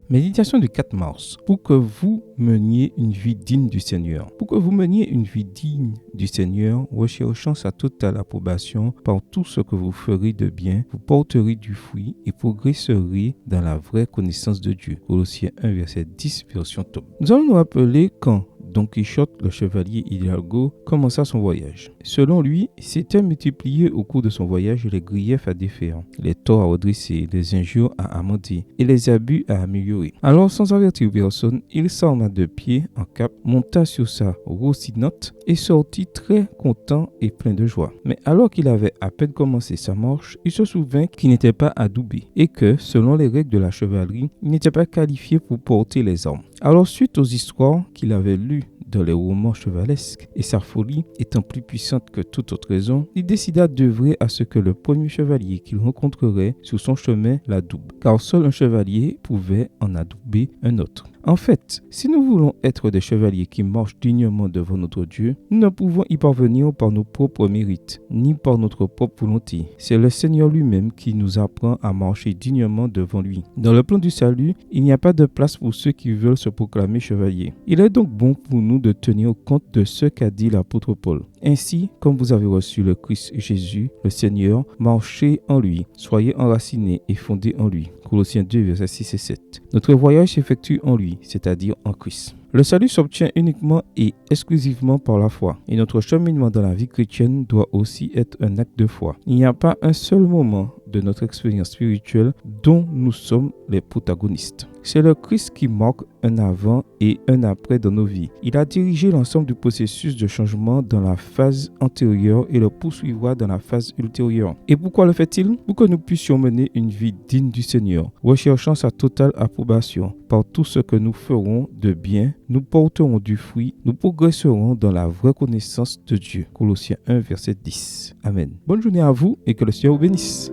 Méditation du 4 mars. Pour que vous meniez une vie digne du Seigneur. Pour que vous meniez une vie digne du Seigneur, recherchant sa totale approbation par tout ce que vous ferez de bien, vous porterez du fruit et progresserez dans la vraie connaissance de Dieu. Colossiens 1, verset 10, version Top. Nous allons nous rappeler quand Don Quichotte, le chevalier Hidalgo, commença son voyage. Selon lui, s'étaient multipliés au cours de son voyage les griefs à défaire, les torts à redresser, les injures à amender et les abus à améliorer. Alors, sans avertir personne, il s'arma de pied en cap, monta sur sa rocinote et sortit très content et plein de joie. Mais alors qu'il avait à peine commencé sa marche, il se souvint qu'il n'était pas adoubé et que, selon les règles de la chevalerie, il n'était pas qualifié pour porter les armes. Alors, suite aux histoires qu'il avait lues dans les romans chevalesques, et sa folie étant plus puissante que toute autre raison, il décida d'œuvrer à ce que le premier chevalier qu'il rencontrerait sur son chemin l'adoube, car seul un chevalier pouvait en adouber un autre. En fait, si nous voulons être des chevaliers qui marchent dignement devant notre Dieu, nous ne pouvons y parvenir par nos propres mérites, ni par notre propre volonté. C'est le Seigneur lui-même qui nous apprend à marcher dignement devant lui. Dans le plan du salut, il n'y a pas de place pour ceux qui veulent se proclamer chevaliers. Il est donc bon pour nous de tenir compte de ce qu'a dit l'apôtre Paul. Ainsi, comme vous avez reçu le Christ Jésus, le Seigneur, marchez en lui, soyez enracinés et fondés en lui. Colossiens 2, versets 6 et 7. Notre voyage s'effectue en lui, c'est-à-dire en Christ. Le salut s'obtient uniquement et exclusivement par la foi. Et notre cheminement dans la vie chrétienne doit aussi être un acte de foi. Il n'y a pas un seul moment de notre expérience spirituelle dont nous sommes les protagonistes. C'est le Christ qui marque un avant et un après dans nos vies. Il a dirigé l'ensemble du processus de changement dans la phase antérieure et le poursuivra dans la phase ultérieure. Et pourquoi le fait-il? Pour que nous puissions mener une vie digne du Seigneur, recherchant sa totale approbation. Par tout ce que nous ferons de bien, nous porterons du fruit, nous progresserons dans la vraie connaissance de Dieu. Colossiens 1, verset 10. Amen. Bonne journée à vous et que le Seigneur vous bénisse.